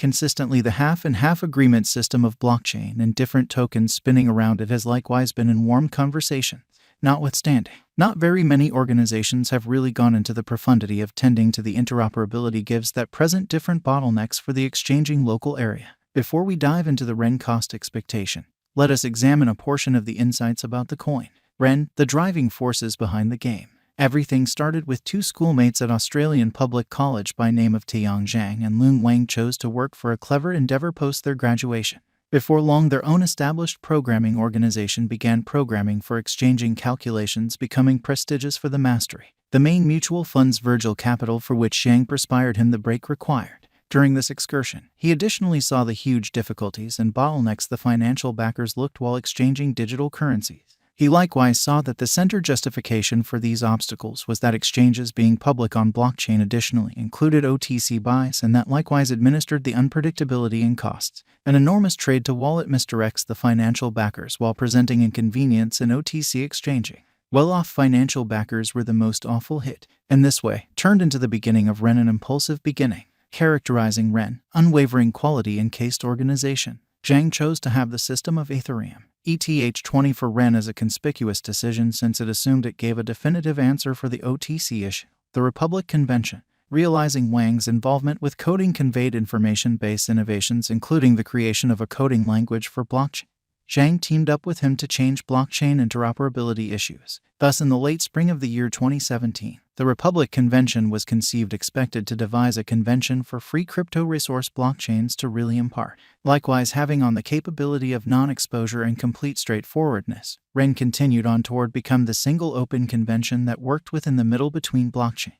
Consistently, the half-and-half agreement system of blockchain and different tokens spinning around it has likewise been in warm conversation. Notwithstanding, not very many organizations have really gone into the profundity of tending to the interoperability gives that present different bottlenecks for the exchanging local area. Before we dive into the REN cost expectation, let us examine a portion of the insights about the coin. REN, the driving forces behind the game. Everything started with two schoolmates at Australian Public College by name of Tiang Zhang and Lung Wang chose to work for a clever endeavor post their graduation. Before long, their own established programming organization began programming for exchanging calculations, becoming prestigious for the mastery. The main mutual fund's Virgil Capital, for which Zhang perspired him the break required. During this excursion, he additionally saw the huge difficulties and bottlenecks the financial backers looked while exchanging digital currencies. He likewise saw that the center justification for these obstacles was that exchanges being public on blockchain additionally included OTC buys and that likewise administered the unpredictability and costs. An enormous trade-to-wallet misdirects the financial backers while presenting inconvenience in OTC exchanging. Well-off financial backers were the most awful hit, and this way turned into the beginning of REN, an impulsive beginning. Characterizing REN, unwavering quality encased organization. Zhang chose to have the system of Ethereum. ETH20 for REN is a conspicuous decision since it assumed it gave a definitive answer for the OTC issue. The Republic Convention, realizing Wang's involvement with coding, conveyed information-based innovations including the creation of a coding language for blockchain. Zhang teamed up with him to change blockchain interoperability issues. Thus, in the late spring of the year 2017, the Republic Convention was conceived expected to devise a convention for free crypto resource blockchains to really impart. Likewise, having on the capability of non-exposure and complete straightforwardness, REN continued on toward become the single open convention that worked within the middle between blockchains.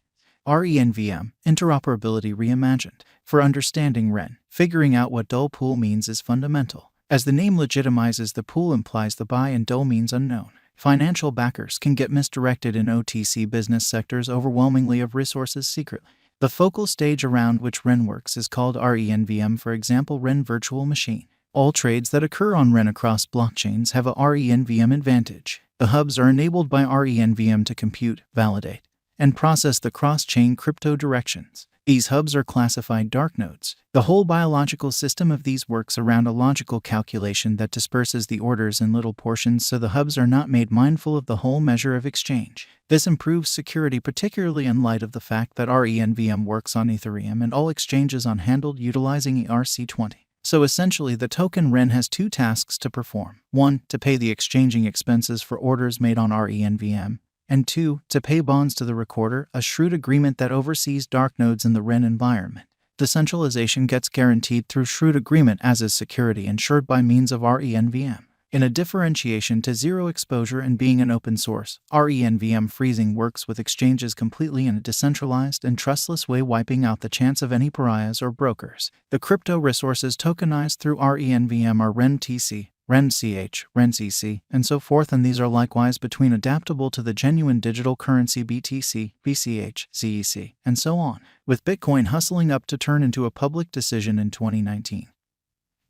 RENVM, interoperability reimagined. For understanding REN, figuring out what DOL pool means is fundamental. As the name legitimizes, the pool implies the buy and DOL means unknown. Financial backers can get misdirected in OTC business sectors overwhelmingly of resources secretly. The focal stage around which REN works is called RENVM, for example, REN Virtual Machine. All trades that occur on REN across blockchains have a RENVM advantage. The hubs are enabled by RENVM to compute, validate, and process the cross-chain crypto directions. These hubs are classified dark nodes. The whole biological system of these works around a logical calculation that disperses the orders in little portions so the hubs are not made mindful of the whole measure of exchange. This improves security, particularly in light of the fact that RENVM works on Ethereum and all exchanges on handled utilizing ERC20. So essentially, the token REN has two tasks to perform. 1. To pay the exchanging expenses for orders made on RENVM. And 2. To pay bonds to the recorder, a shrewd agreement that oversees dark nodes in the REN environment. Decentralization gets guaranteed through shrewd agreement, as is security ensured by means of RENVM. In a differentiation to zero exposure and being an open source, RENVM freezing works with exchanges completely in a decentralized and trustless way, wiping out the chance of any pariahs or brokers. The crypto resources tokenized through RENVM are RENTC, RENCH, RENCC, and so forth, and these are likewise between adaptable to the genuine digital currency BTC, BCH, CEC, and so on, with Bitcoin hustling up to turn into a public decision in 2019.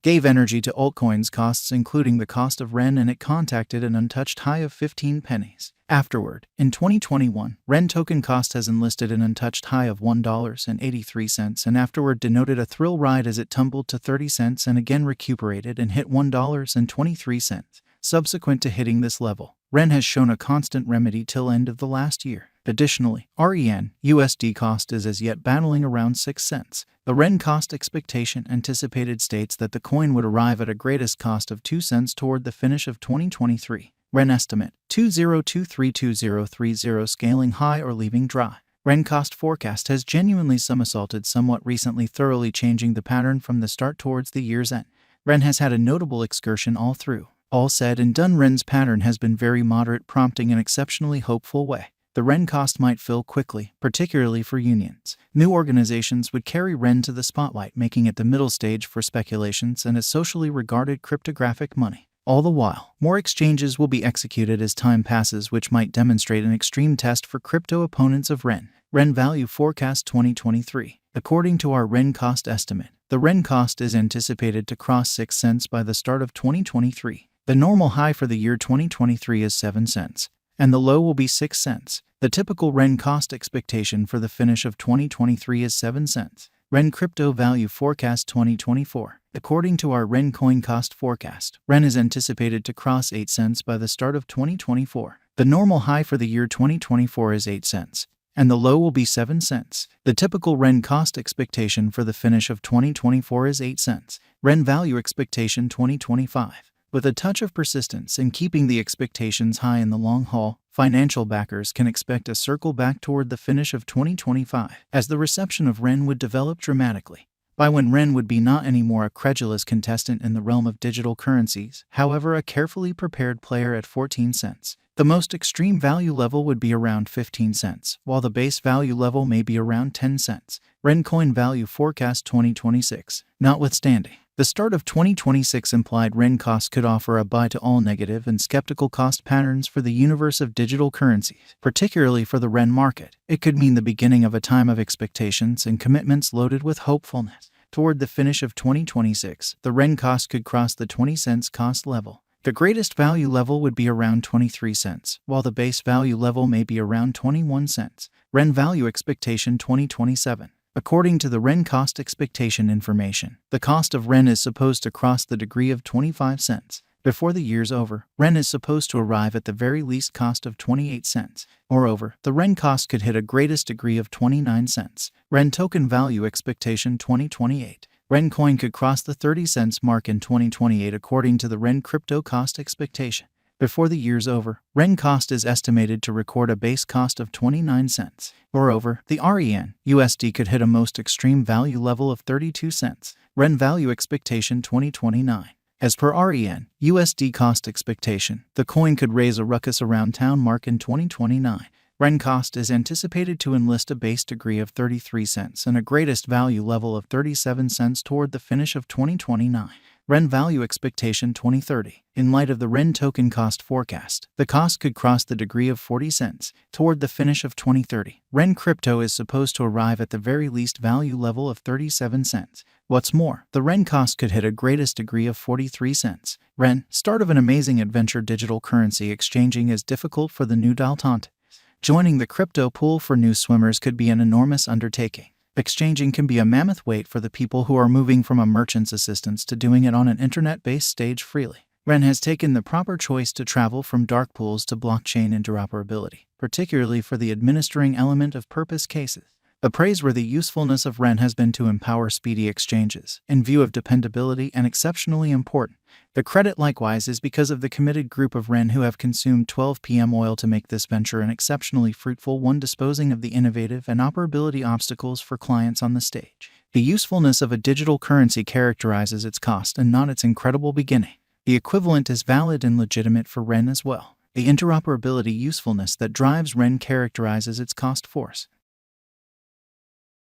Gave energy to altcoins costs, including the cost of REN, and it contacted an untouched high of 15 pennies. Afterward, in 2021, REN token cost has enlisted an untouched high of $1.83 and afterward denoted a thrill ride as it tumbled to 30 cents and again recuperated and hit $1.23. Subsequent to hitting this level, REN has shown a constant remedy till end of the last year. Additionally, REN USD cost is as yet battling around 6 cents. The REN cost expectation anticipated states that the coin would arrive at a greatest cost of 2 cents toward the finish of 2023. REN estimate 2023-2030 scaling high or leaving dry. REN cost forecast has genuinely somersaulted somewhat recently, thoroughly changing the pattern from the start towards the year's end. REN has had a notable excursion all through. All said and done, REN's pattern has been very moderate, prompting an exceptionally hopeful way. The REN cost might fill quickly, particularly for unions. New organizations would carry REN to the spotlight, making it the middle stage for speculations and a socially regarded cryptographic money. All the while, more exchanges will be executed as time passes, which might demonstrate an extreme test for crypto opponents of REN. REN value forecast 2023. According to our REN cost estimate, the REN cost is anticipated to cross 6 cents by the start of 2023. The normal high for the year 2023 is 7 cents, and the low will be 6 cents. The typical REN cost expectation for the finish of 2023 is 7 cents. REN Crypto Value Forecast 2024. According to our REN coin cost forecast, REN is anticipated to cross 8 cents by the start of 2024. The normal high for the year 2024 is 8 cents, and the low will be 7 cents. The typical REN cost expectation for the finish of 2024 is 8 cents. REN value expectation 2025. With a touch of persistence in keeping the expectations high in the long haul, financial backers can expect a circle back toward the finish of 2025, as the reception of REN would develop dramatically. By when REN would be not anymore a credulous contestant in the realm of digital currencies, however a carefully prepared player at 14 cents. The most extreme value level would be around 15 cents, while the base value level may be around 10 cents. REN Coin Value Forecast 2026. Notwithstanding, the start of 2026 implied REN cost could offer a buy to all negative and skeptical cost patterns for the universe of digital currencies, particularly for the REN market. It could mean the beginning of a time of expectations and commitments loaded with hopefulness. Toward the finish of 2026, the REN cost could cross the 20 cents cost level. The greatest value level would be around 23 cents, while the base value level may be around 21 cents. REN Value Expectation 2027. According to the REN cost expectation information, the cost of REN is supposed to cross the degree of 25 cents. Before the year's over, REN is supposed to arrive at the very least cost of 28 cents. Moreover, the REN cost could hit a greatest degree of 29 cents. REN Token Value Expectation 2028. REN coin could cross the 30 cents mark in 2028 according to the REN crypto cost expectation. Before the year's over, REN cost is estimated to record a base cost of 29 cents. Moreover, the REN USD could hit a most extreme value level of 32 cents. REN Value Expectation 2029. As per REN USD cost expectation, the coin could raise a ruckus around town mark in 2029. REN cost is anticipated to enlist a base degree of 33 cents and a greatest value level of 37 cents toward the finish of 2029. REN Value Expectation 2030. In light of the REN token cost forecast, the cost could cross the degree of 40 cents toward the finish of 2030. REN crypto is supposed to arrive at the very least value level of 37 cents. What's more, the REN cost could hit a greatest degree of 43 cents. REN, start of an amazing adventure. Digital currency exchanging is difficult for the new dilettante. Joining the crypto pool for new swimmers could be an enormous undertaking. Exchanging can be a mammoth wait for the people who are moving from a merchant's assistance to doing it on an internet-based stage freely. REN has taken the proper choice to travel from dark pools to blockchain interoperability, particularly for the administering element of purpose cases. The praiseworthy usefulness of REN has been to empower speedy exchanges, in view of dependability and exceptionally important. The credit likewise is because of the committed group of REN who have consumed 12 PM oil to make this venture an exceptionally fruitful one, disposing of the innovative and operability obstacles for clients on the stage. The usefulness of a digital currency characterizes its cost and not its incredible beginning. The equivalent is valid and legitimate for REN as well. The interoperability usefulness that drives REN characterizes its cost force.